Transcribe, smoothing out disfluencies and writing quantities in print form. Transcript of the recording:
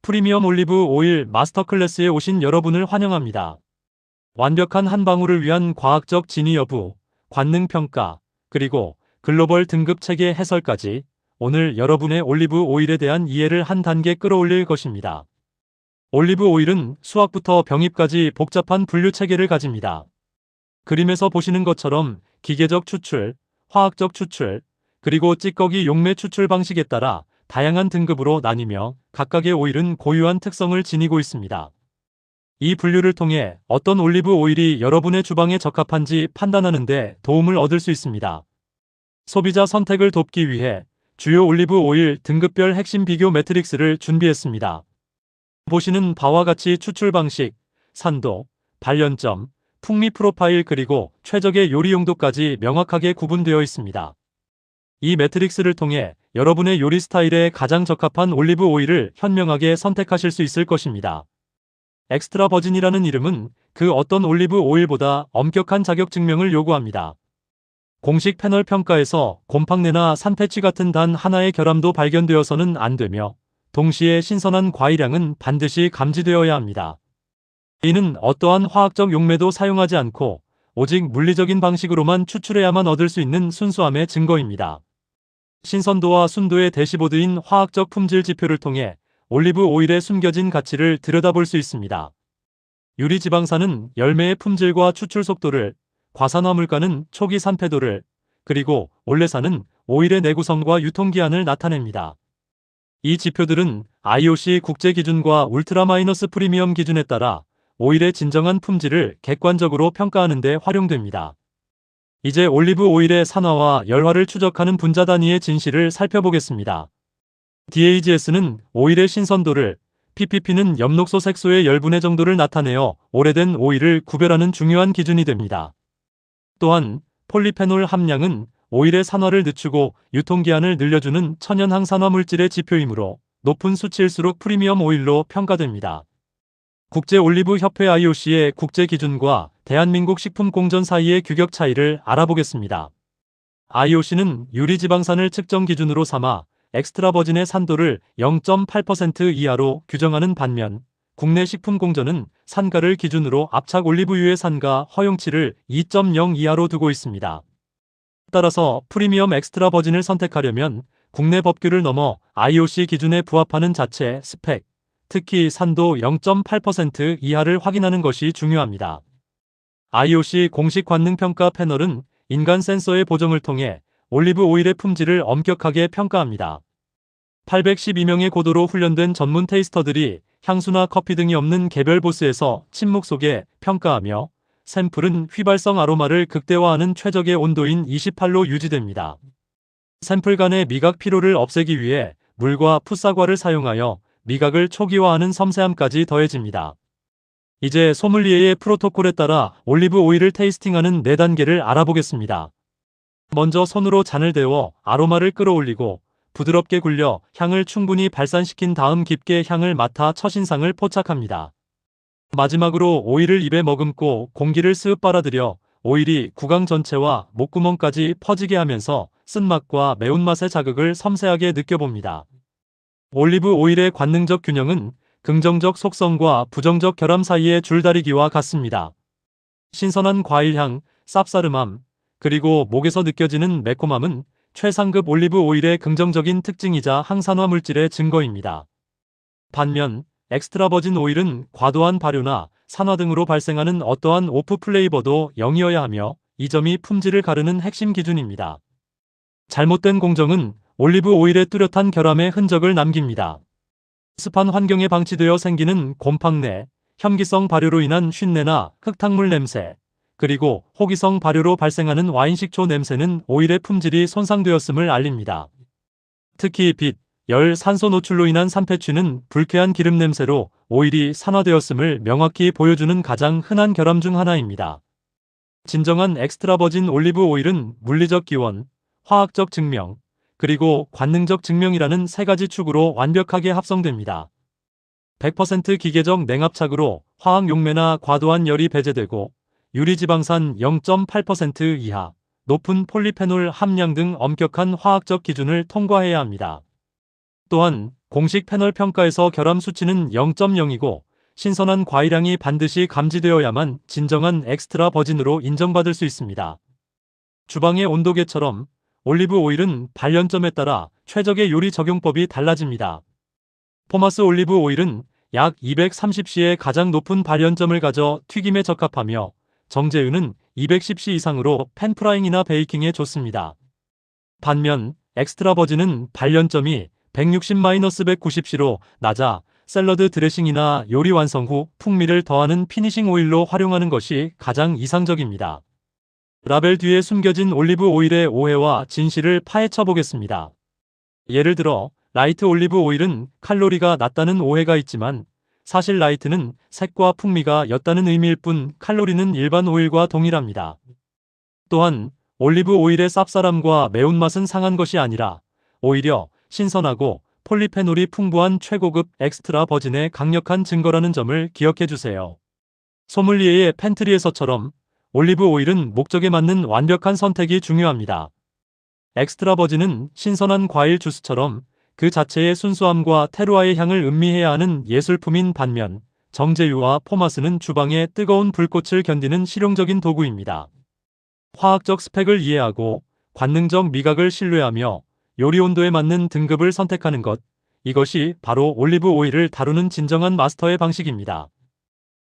프리미엄 올리브 오일 마스터 클래스에 오신 여러분을 환영합니다. 완벽한 한 방울을 위한 과학적 진위 여부, 관능 평가, 그리고 글로벌 등급 체계 해설까지 오늘 여러분의 올리브 오일에 대한 이해를 한 단계 끌어올릴 것입니다. 올리브 오일은 수학부터 병입까지 복잡한 분류 체계를 가집니다. 그림에서 보시는 것처럼 기계적 추출, 화학적 추출, 그리고 찌꺼기 용매 추출 방식에 따라 다양한 등급으로 나뉘며 각각의 오일은 고유한 특성을 지니고 있습니다. 이 분류를 통해 어떤 올리브 오일이 여러분의 주방에 적합한지 판단하는 데 도움을 얻을 수 있습니다. 소비자 선택을 돕기 위해 주요 올리브 오일 등급별 핵심 비교 매트릭스를 준비했습니다. 보시는 바와 같이 추출 방식, 산도, 발연점, 풍미 프로파일 그리고 최적의 요리 용도까지 명확하게 구분되어 있습니다. 이 매트릭스를 통해 여러분의 요리 스타일에 가장 적합한 올리브 오일을 현명하게 선택하실 수 있을 것입니다. 엑스트라 버진이라는 이름은 그 어떤 올리브 오일보다 엄격한 자격 증명을 요구합니다. 공식 패널 평가에서 곰팡내나 산패취 같은 단 하나의 결함도 발견되어서는 안 되며 동시에 신선한 과일향은 반드시 감지되어야 합니다. 이는 어떠한 화학적 용매도 사용하지 않고 오직 물리적인 방식으로만 추출해야만 얻을 수 있는 순수함의 증거입니다. 신선도와 순도의 대시보드인 화학적 품질 지표를 통해 올리브 오일의 숨겨진 가치를 들여다볼 수 있습니다. 유리지방산은 열매의 품질과 추출 속도를, 과산화물가는 초기 산패도를, 그리고 올레산은 오일의 내구성과 유통기한을 나타냅니다. 이 지표들은 IOC 국제기준과 울트라 마이너스 프리미엄 기준에 따라 오일의 진정한 품질을 객관적으로 평가하는 데 활용됩니다. 이제 올리브 오일의 산화와 열화를 추적하는 분자 단위의 진실을 살펴보겠습니다. DAGS는 오일의 신선도를, PPP는 엽록소 색소의 열분해 정도를 나타내어 오래된 오일을 구별하는 중요한 기준이 됩니다. 또한 폴리페놀 함량은 오일의 산화를 늦추고 유통기한을 늘려주는 천연 항산화 물질의 지표이므로 높은 수치일수록 프리미엄 오일로 평가됩니다. 국제올리브협회 IOC의 국제기준과 대한민국 식품공전 사이의 규격 차이를 알아보겠습니다. IOC는 유리지방산을 측정 기준으로 삼아 엑스트라 버진의 산도를 0.8% 이하로 규정하는 반면 국내 식품공전은 산가를 기준으로 압착 올리브유의 산가 허용치를 2.0 이하로 두고 있습니다. 따라서 프리미엄 엑스트라 버진을 선택하려면 국내 법규를 넘어 IOC 기준에 부합하는 자체 스펙, 특히 산도 0.8% 이하를 확인하는 것이 중요합니다. IOC 공식 관능평가 패널은 인간 센서의 보정을 통해 올리브 오일의 품질을 엄격하게 평가합니다. 812명의 고도로 훈련된 전문 테이스터들이 향수나 커피 등이 없는 개별 보스에서 침묵 속에 평가하며 샘플은 휘발성 아로마를 극대화하는 최적의 온도인 28로 유지됩니다. 샘플 간의 미각 피로를 없애기 위해 물과 풋사과를 사용하여 미각을 초기화하는 섬세함까지 더해집니다. 이제 소믈리에의 프로토콜에 따라 올리브 오일을 테이스팅하는 4단계를 알아보겠습니다. 먼저 손으로 잔을 데워 아로마를 끌어올리고 부드럽게 굴려 향을 충분히 발산시킨 다음 깊게 향을 맡아 첫인상을 포착합니다. 마지막으로 오일을 입에 머금고 공기를 쓱 빨아들여 오일이 구강 전체와 목구멍까지 퍼지게 하면서 쓴맛과 매운맛의 자극을 섬세하게 느껴봅니다. 올리브 오일의 관능적 균형은 긍정적 속성과 부정적 결함 사이의 줄다리기와 같습니다. 신선한 과일향, 쌉싸름함, 그리고 목에서 느껴지는 매콤함은 최상급 올리브 오일의 긍정적인 특징이자 항산화 물질의 증거입니다. 반면 엑스트라 버진 오일은 과도한 발효나 산화 등으로 발생하는 어떠한 오프 플레이버도 0이어야 하며 이 점이 품질을 가르는 핵심 기준입니다. 잘못된 공정은 올리브 오일의 뚜렷한 결함의 흔적을 남깁니다. 습한 환경에 방치되어 생기는 곰팡내, 혐기성 발효로 인한 쉰내나 흙탕물 냄새, 그리고 호기성 발효로 발생하는 와인식초 냄새는 오일의 품질이 손상되었음을 알립니다. 특히 빛, 열, 산소 노출로 인한 산패취는 불쾌한 기름 냄새로 오일이 산화되었음을 명확히 보여주는 가장 흔한 결함 중 하나입니다. 진정한 엑스트라 버진 올리브 오일은 물리적 기원, 화학적 증명, 그리고 관능적 증명이라는 3가지 축으로 완벽하게 합성됩니다. 100% 기계적 냉압착으로 화학 용매나 과도한 열이 배제되고 유리지방산 0.8% 이하, 높은 폴리페놀 함량 등 엄격한 화학적 기준을 통과해야 합니다. 또한 공식 패널 평가에서 결함 수치는 0.0이고 신선한 과일향이 반드시 감지되어야만 진정한 엑스트라 버진으로 인정받을 수 있습니다. 주방의 온도계처럼 올리브 오일은 발연점에 따라 최적의 요리 적용법이 달라집니다. 포마스 올리브 오일은 약 230C의 가장 높은 발연점을 가져 튀김에 적합하며 정제유는 210C 이상으로 팬프라잉이나 베이킹에 좋습니다. 반면 엑스트라 버진은 발연점이 160-190C로 낮아 샐러드 드레싱이나 요리 완성 후 풍미를 더하는 피니싱 오일로 활용하는 것이 가장 이상적입니다. 라벨 뒤에 숨겨진 올리브 오일의 오해와 진실을 파헤쳐 보겠습니다. 예를 들어 라이트 올리브 오일은 칼로리가 낮다는 오해가 있지만 사실 라이트는 색과 풍미가 옅다는 의미일 뿐 칼로리는 일반 오일과 동일합니다. 또한 올리브 오일의 쌉싸름과 매운맛은 상한 것이 아니라 오히려 신선하고 폴리페놀이 풍부한 최고급 엑스트라 버진의 강력한 증거라는 점을 기억해 주세요. 소믈리에의 팬트리에서처럼 올리브 오일은 목적에 맞는 완벽한 선택이 중요합니다. 엑스트라 버진은 신선한 과일 주스처럼 그 자체의 순수함과 테루아의 향을 음미해야 하는 예술품인 반면 정제유와 포마스는 주방의 뜨거운 불꽃을 견디는 실용적인 도구입니다. 화학적 스펙을 이해하고 관능적 미각을 신뢰하며 요리 온도에 맞는 등급을 선택하는 것, 이것이 바로 올리브 오일을 다루는 진정한 마스터의 방식입니다.